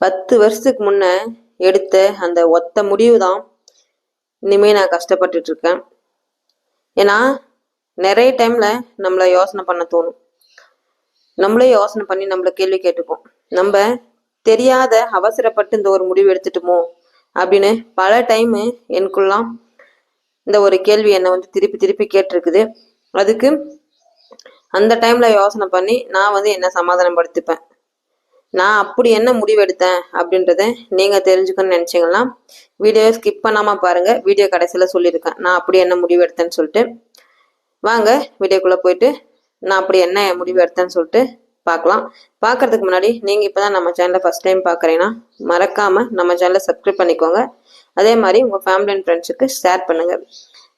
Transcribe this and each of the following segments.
10 வருஷத்துக்கு முன்ன எடுத்த அந்த ஒத்த முடிவு தான் இனிமே நான் கஷ்டப்பட்டுட்டு இருக்கேன். ஏன்னா நிறைய டைம்ல நம்மள யோசனை பண்ண தோணும். நம்மளே யோசனை பண்ணி நம்மள கேள்வி கேட்டுப்போம். நம்ம தெரியாத அவசரப்பட்டு இந்த ஒரு முடிவு எடுத்துட்டோமோ அப்படின்னு பல டைம் எனக்குள்ளாம் இந்த ஒரு கேள்வி என்னை திருப்பி திருப்பி கேட்டிருக்குது. அதுக்கு அந்த டைம்ல யோசனை பண்ணி நான் என்ன சமாதானப்படுத்திப்பேன். நான் அப்படி என்ன முடிவு எடுத்தேன் அப்படின்றத நீங்க தெரிஞ்சுக்கணும்னு நினைச்சீங்கன்னா வீடியோவை ஸ்கிப் பண்ணாம பாருங்க. வீடியோ கடைசியில சொல்லியிருக்கேன் நான் அப்படி என்ன முடிவு எடுத்தேன்னு சொல்லிட்டு. வாங்க வீடியோக்குள்ள போயிட்டு நான் அப்படி என்ன முடிவு எடுத்தேன்னு சொல்லிட்டு பார்க்கலாம். பார்க்கறதுக்கு முன்னாடி நீங்க இப்பதான் நம்ம சேனலை ஃபர்ஸ்ட் டைம் பார்க்குறீங்கன்னா மறக்காம நம்ம சேனலை சப்ஸ்கிரைப் பண்ணிக்கோங்க. அதே மாதிரி உங்க ஃபேமிலி அண்ட் ஃப்ரெண்ட்ஸுக்கு ஷேர் பண்ணுங்க.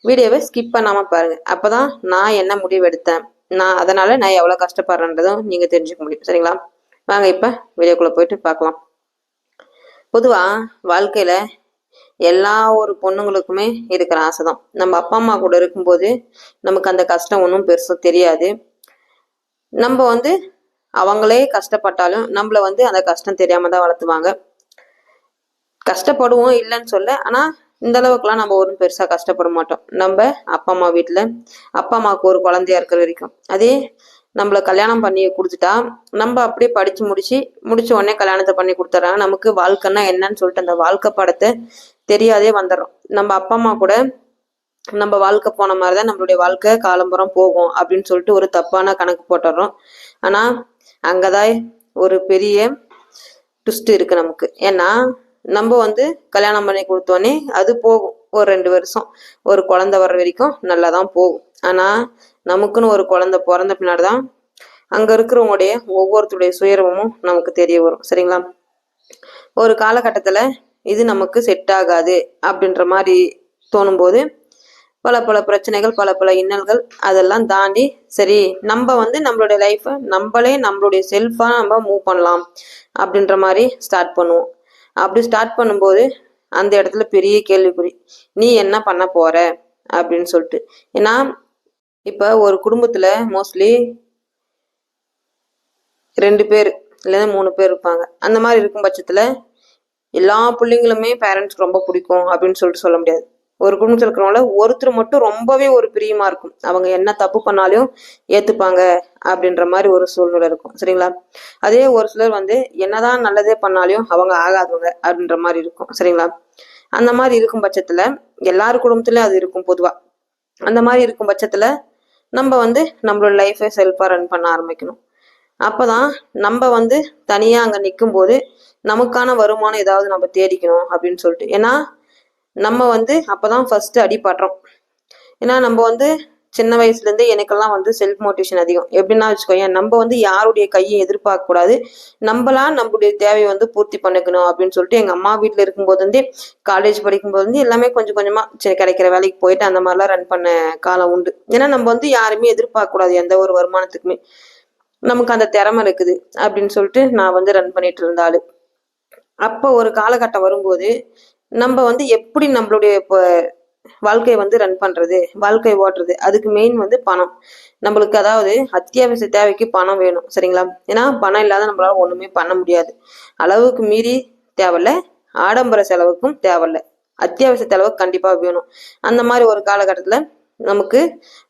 வீடியோவை ஸ்கிப் பண்ணாம பாருங்க. அப்பதான் நான் என்ன முடிவு எடுத்தேன், அதனால நான் எவ்வளவு கஷ்டப்படுறேன்றதும் நீங்க தெரிஞ்சுக்க முடியும். சரிங்களா? வாங்க இப்ப வீடியோக்குள்ள போயிட்டு பார்க்கலாம். பொதுவா வாழ்க்கையில எல்லா ஒரு பொண்ணுங்களுக்குமே இருக்கிற ஆசைதான். நம்ம அப்பா அம்மா கூட இருக்கும்போது நமக்கு அந்த கஷ்டம் ஒன்றும் பெருசா தெரியாது. நம்ம அவங்களே கஷ்டப்பட்டாலும் நம்மள அந்த கஷ்டம் தெரியாம தான் வளர்த்துவாங்க. கஷ்டப்படுவோம் இல்லைன்னு சொல்ல, ஆனா இந்த அளவுக்குலாம் நம்ம ஒன்றும் பெருசா கஷ்டப்பட மாட்டோம். நம்ம அப்பா அம்மா வீட்டுல அப்பா அம்மாவுக்கு ஒரு குழந்தையா இருக்கிற வரைக்கும். அதே நம்மள கல்யாணம் பண்ணி கொடுத்துட்டா நம்ம அப்படியே படிச்சு முடிச்ச உடனே கல்யாணத்தை பண்ணி கொடுத்துட்றாங்க. நமக்கு வாழ்க்கைன்னா என்னன்னு சொல்லிட்டு அந்த வாழ்க்கை படத்தை தெரியாதே வந்துடுறோம். நம்ம அப்பா அம்மா கூட நம்ம வாழ்க்கை போன மாதிரிதான் நம்மளுடைய வாழ்க்கை காலம்புறம் போகும் அப்படின்னு சொல்லிட்டு ஒரு தப்பான கணக்கு போட்டுடுறோம். ஆனா அங்கதான் ஒரு பெரிய ட்விஸ்ட் இருக்கு நமக்கு. ஏன்னா நம்ம கல்யாணம் பண்ணி கொடுத்தோன்னே அது போகும். ஒரு 2 வருஷம் ஒரு குழந்தை வர்ற வரைக்கும் நல்லாதான் போகும். ஆனா நமக்குன்னு ஒரு குழந்தை பிறந்த பின்னாடிதான் அங்க இருக்கிறவங்களுடைய ஒவ்வொருத்தருடைய சுயரமும் நமக்கு தெரிய வரும். சரிங்களா? ஒரு காலகட்டத்துல இது நமக்கு செட் ஆகாது அப்படின்ற மாதிரி தோணும் போது பல பல பிரச்சனைகள், பல பல இன்னல்கள் அதெல்லாம் தாண்டி சரி நம்ம நம்மளுடைய லைஃபை நம்மளுடைய செல்ஃபா நம்ம மூவ் பண்ணலாம் அப்படின்ற மாதிரி ஸ்டார்ட் பண்ணுவோம். அப்படி ஸ்டார்ட் பண்ணும்போது அந்த இடத்துல பெரிய கேள்விக்குறி, நீ என்ன பண்ண போற அப்படின்னு சொல்லிட்டு. ஏன்னா இப்ப ஒரு குடும்பத்துல மோஸ்ட்லி 2 பேர் இல்லைன்னா 3 பேர் இருப்பாங்க. அந்த மாதிரி இருக்கும் பட்சத்துல எல்லா பிள்ளைங்களுமே பேரண்ட்ஸ்க்கு ரொம்ப பிடிக்கும் அப்படின்னு சொல்லிட்டு சொல்ல முடியாது. ஒரு குடும்பத்துல இருக்கிறவங்கள ஒருத்தர் மட்டும் ரொம்பவே ஒரு பிரியமா இருக்கும். அவங்க என்ன தப்பு பண்ணாலும் ஏத்துப்பாங்க அப்படின்ற மாதிரி ஒரு சூழ்நிலை இருக்கும். சரிங்களா? அதே ஒரு சிலர் என்னதான் நல்லதே பண்ணாலும் அவங்க ஆகாதவங்க அப்படின்ற மாதிரி இருக்கும். சரிங்களா? அந்த மாதிரி இருக்கும் பட்சத்துல எல்லாரு குடும்பத்திலயும் அது இருக்கும் பொதுவா. அந்த மாதிரி இருக்கும் பட்சத்துல நம்ம நம்மளோட லைஃபை செல்ஃபா ரன் பண்ண ஆரம்பிக்கணும். அப்பதான் நம்ம தனியா அங்க நிற்கும் போது நமக்கான வருமானம் ஏதாவது நம்ம தேடிக்கணும் அப்படின்னு சொல்லிட்டு. ஏன்னா நம்ம அப்பதான் ஃபர்ஸ்ட் அடிபடுறோம். ஏன்னா நம்ம சின்ன வயசுல இருந்தே எனக்கெல்லாம் செல்ஃப் மோட்டிவேஷன் அதிகம். எப்படின்னா வச்சுக்கோங்க, நம்ம யாருடைய கையை எதிர்பார்க்க கூடாது, நம்மளா நம்மளுடைய தேவையை பூர்த்தி பண்ணிக்கணும் அப்படின்னு சொல்லிட்டு எங்க அம்மா வீட்டுல இருக்கும்போது காலேஜ் படிக்கும்போது எல்லாமே கொஞ்சம் கொஞ்சமா சரி கிடைக்கிற வேலைக்கு போயிட்டு அந்த மாதிரிலாம் ரன் பண்ண காலம் உண்டு. ஏன்னா நம்ம யாருமே எதிர்பார்க்க கூடாது எந்த ஒரு வருமானத்துக்குமே. நமக்கு அந்த திறமை இருக்குது அப்படின்னு சொல்லிட்டு நான் ரன் பண்ணிட்டு இருந்தாலு. அப்ப ஒரு காலகட்டம் வரும்போது நம்ம எப்படி நம்மளுடைய வாழ்க்கையை ரன் பண்றது, வாழ்க்கை ஓட்டுறது, அதுக்கு மெயின் பணம். நம்மளுக்கு அதாவது அத்தியாவசிய தேவைக்கு பணம் வேணும். சரிங்களா? ஏன்னா பணம் இல்லாத நம்மளால ஒண்ணுமே பண்ண முடியாது. அளவுக்கு மீறி தேவையில்ல, ஆடம்பர செலவுக்கும் தேவையில்ல, அத்தியாவசிய செலவுக்கு கண்டிப்பா வேணும். அந்த மாதிரி ஒரு காலகட்டத்துல நமக்கு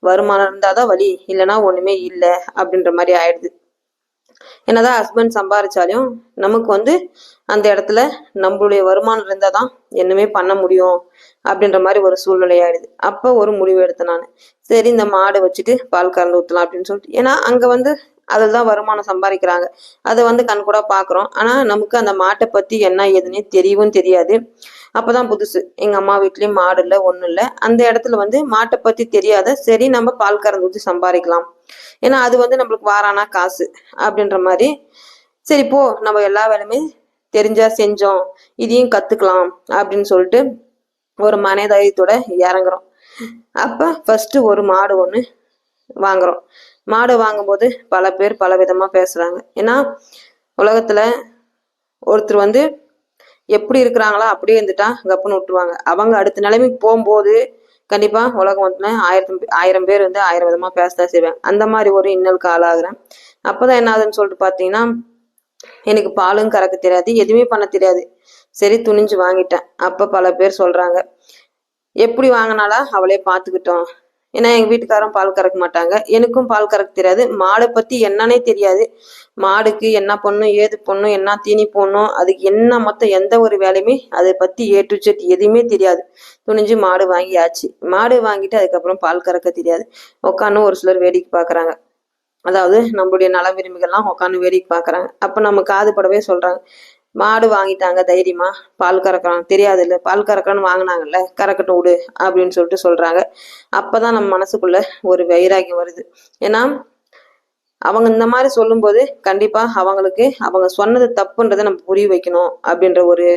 வருமானம் இருந்தாதான் வழி, இல்லைன்னா ஒண்ணுமே இல்லை அப்படின்ற மாதிரி ஆயிடுது. என்னதான் ஹஸ்பண்ட் சம்பாதிச்சாலும் நமக்கு அந்த இடத்துல நம்மளுடைய வருமானம் இருந்தாதான் என்னமே பண்ண முடியும் அப்படின்ற மாதிரி ஒரு சூழ்நிலை ஆயிடுது. அப்ப ஒரு முடிவு எடுத்தேன் நான். சரி இந்த மாடு வச்சுட்டு பால் கறந்து ஊத்தலாம் அப்படின்னு சொல்லிட்டு. ஏன்னா அங்க அதுதான் வருமானம் சம்பாதிக்கிறாங்க. அதை கண் கூட பாக்குறோம். ஆனா நமக்கு அந்த மாட்டை பத்தி என்ன ஏதுன்னே தெரியவும் தெரியாது. அப்பதான் புதுசு. எங்க அம்மா வீட்லயும் மாடு இல்லை, ஒண்ணும் இல்லை. அந்த இடத்துல மாட்டை பத்தி தெரியாத, சரி நம்ம பால் கறந்து ஊற்றி சம்பாதிக்கலாம், ஏன்னா அது நம்மளுக்கு வாரானா காசு அப்படின்ற மாதிரி. சரி போ நம்ம எல்லா வேலையுமே தெரிஞ்சா செஞ்சோம், இதையும் கத்துக்கலாம் அப்படின்னு சொல்லிட்டு ஒரு மனதைரியத்தோட இறங்குறோம். அப்ப ஃபர்ஸ்ட் ஒரு மாடு ஒண்ணு வாங்குறோம். மாடு வாங்கும்போது பல பேர் பல விதமா பேசுறாங்க. ஏன்னா உலகத்துல ஒருத்தர் எப்படி இருக்கிறாங்களோ அப்படியே இருந்துட்டா கப்புன்னு விட்டுருவாங்க. அவங்க அடுத்த நிலைமைக்கு போகும்போது கண்டிப்பா உலகம் 1000 பேர் 1000 விதமா பேசதான் செய்வேன். அந்த மாதிரி ஒரு இன்னலுக்கு ஆளாகிறேன். அப்பதான் என்ன ஆகுதுன்னு சொல்லிட்டு பாத்தீங்கன்னா, எனக்கு பாலும் கறக்க தெரியாது, எதுவுமே பண்ண தெரியாது. சரி துணிஞ்சு வாங்கிட்டேன். அப்போ பல பேர் சொல்கிறாங்க, எப்படி வாங்கினாலா அவளே பார்த்துக்கிட்டோம். ஏன்னா எங்கள் வீட்டுக்காரும் பால் கறக்க மாட்டாங்க, எனக்கும் பால் கறக்க தெரியாது, மாடை பற்றி என்னன்னே தெரியாது. மாடுக்கு என்ன பண்ணணும், ஏது பண்ணணும், என்ன தீனி போடணும், அதுக்கு என்ன மொத்தம் எந்த ஒரு வேலையுமே அதை பற்றி ஏ டு செட் எதுவுமே தெரியாது. துணிஞ்சு மாடு வாங்கியாச்சு. மாடு வாங்கிட்டு அதுக்கப்புறம் பால் கறக்க தெரியாது. உட்காந்து ஒரு சிலர் வேடிக்கை பார்க்குறாங்க. அதாவது நம்மளுடைய நல விரும்பிகள்லாம் உட்காந்து வேடிக்கை பார்க்குறாங்க. அப்போ நம்ம காது படவே சொல்கிறாங்க, மாடு வாங்கிட்டாங்க தைரியமா, பால் கறக்கிறாங்க தெரியாது இல்லை, பால் கறக்கணும்னு வாங்கினாங்கல்ல, கறக்கட்டும் விடு அப்படின்னு சொல்கிறாங்க. அப்போ தான் நம்ம மனசுக்குள்ள ஒரு வைராகியம் வருது. ஏன்னா அவங்க இந்த மாதிரி சொல்லும்போது கண்டிப்பாக அவங்களுக்கு அவங்க சொன்னது தப்புன்றதை நம்ம புரிய வைக்கணும் அப்படின்ற ஒரு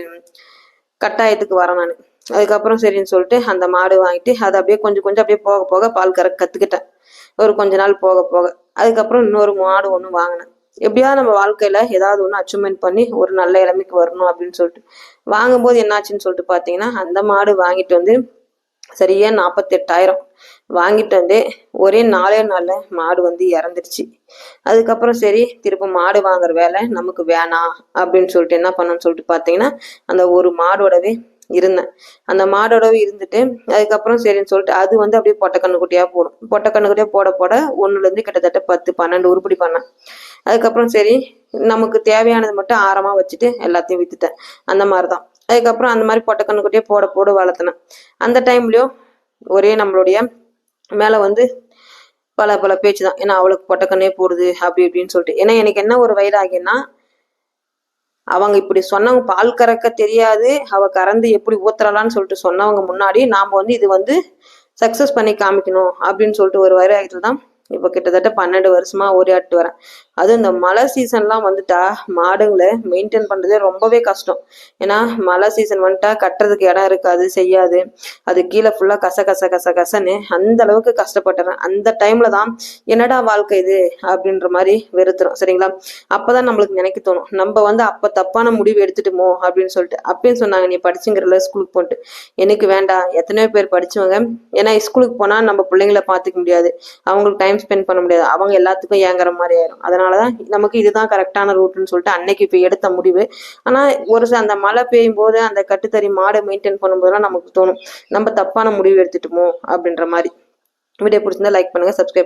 கட்டாயத்துக்கு வரேன் நான். அதுக்கப்புறம் சரின்னு சொல்லிட்டு அந்த மாடு வாங்கிட்டு அதை அப்படியே கொஞ்சம் கொஞ்சம் அப்படியே போக போக பால் கறக்க கற்றுக்கிட்டேன். ஒரு கொஞ்ச நாள் போக போக அதுக்கப்புறம் இன்னொரு மாடு ஒன்று வாங்கினேன். எப்படியாவது நம்ம வாழ்க்கையில ஏதாவது ஒன்று அச்சீவ்மெண்ட் பண்ணி ஒரு நல்ல இளமைக்கு வரணும் அப்படின்னு சொல்லிட்டு வாங்கும்போது என்னாச்சுன்னு சொல்லிட்டு பார்த்தீங்கன்னா, அந்த மாடு வாங்கிட்டு வந்து சரியா 48,000 வாங்கிட்டு வந்து ஒரே 4 நாள்ல மாடு வந்து இறந்துருச்சு. அதுக்கப்புறம் சரி திரும்ப மாடு வாங்குற வேலை நமக்கு வேணாம் அப்படின்னு சொல்லிட்டு என்ன பண்ணணும்னு சொல்லிட்டு பார்த்தீங்கன்னா, அந்த ஒரு மாடோடவே இருந்தேன். அந்த மாடோடவே இருந்துட்டு அதுக்கப்புறம் சரின்னு சொல்லிட்டு அது வந்து அப்படியே பொட்டக்கண்ணுக்குட்டியாக போடும். பொட்டக்கண்ணுக்குட்டியாக போட போட 1லேருந்து கிட்டத்தட்ட 10 12 உருப்படி பண்ணேன். அதுக்கப்புறம் சரி நமக்கு தேவையானது மட்டும் ஆரமாக வச்சுட்டு எல்லாத்தையும் விற்றுட்டேன். அந்த மாதிரி தான். அதுக்கப்புறம் அந்த மாதிரி பொட்டக்கண்ணுக்குட்டியே போட போட வளர்த்தினேன். அந்த டைம்லையும் ஒரே நம்மளுடைய மேலே வந்து பல பல பேச்சு தான். ஏன்னா அவளுக்கு பொட்டக்கண்ணே போடுது அப்படி இப்படின்னு சொல்லிட்டு. ஏன்னா எனக்கு என்ன ஒரு வைராகியம்னா, அவங்க இப்படி சொன்னவங்க பால் கறக்க தெரியாது, அவ கறந்து எப்படி ஊத்துறலான்னு சொல்லிட்டு சொன்னவங்க முன்னாடி நாம வந்து இது வந்து சக்சஸ் பண்ணி காமிக்கணும் அப்படின்னு சொல்லிட்டு ஒரு வைராகியத்தில் தான் இப்போ கிட்டத்தட்ட 12 வருஷமா ஓடியாட்டு வரேன். அதுவும் இந்த மழை சீசன்லாம் வந்துட்டா மாடுங்களை மெயின்டைன் பண்ணுறதே ரொம்பவே கஷ்டம். ஏன்னா மழை சீசன் வந்துட்டா கட்டுறதுக்கு இடம் இருக்காது, செய்யாது. அது கீழே ஃபுல்லாக கச கச கச கசன்னு அந்த அளவுக்கு கஷ்டப்பட்டுறேன். அந்த டைமில் தான் என்னடா வாழ்க்கை இது அப்படின்ற மாதிரி வெறுத்துரும். சரிங்களா? அப்போ தான் நம்மளுக்கு நினைக்க தோணும், நம்ம வந்து அப்போ தப்பான முடிவு எடுத்துட்டோமோ அப்படின்னு சொல்லிட்டு. அப்பயும் சொன்னாங்க, நீ படிச்சுங்கிறல ஸ்கூலுக்கு போட்டு. எனக்கு வேண்டாம், எத்தனையோ பேர் படிச்சவங்க. ஏன்னா ஸ்கூலுக்கு போனால் நம்ம பிள்ளைங்களை பார்த்துக்க முடியாது, அவங்களுக்கு டைம் ஸ்பெண்ட் பண்ண முடியாது, அவங்க எல்லாத்துக்கும் ஏங்குற மாதிரி ஆயிரும். அதனாலதான் நமக்கு இதுதான் கரெக்டான ரூட்னு சொல்லிட்டு அன்னைக்கு இப்போ எடுத்த முடிவு. ஆனா ஒரு அந்த மழை பெய்யும் போது அந்த கட்டுத்தறி மாடை மெயின்டைன் பண்ணும்போதெல்லாம் நமக்கு தோணும், நம்ம தப்பான முடிவு எடுத்துட்டோமோ அப்படின்ற மாதிரி. வீடியோ பிடிச்சிருந்தா லைக் பண்ணுங்க, சப்ஸ்கிரைப் பண்ணுங்க.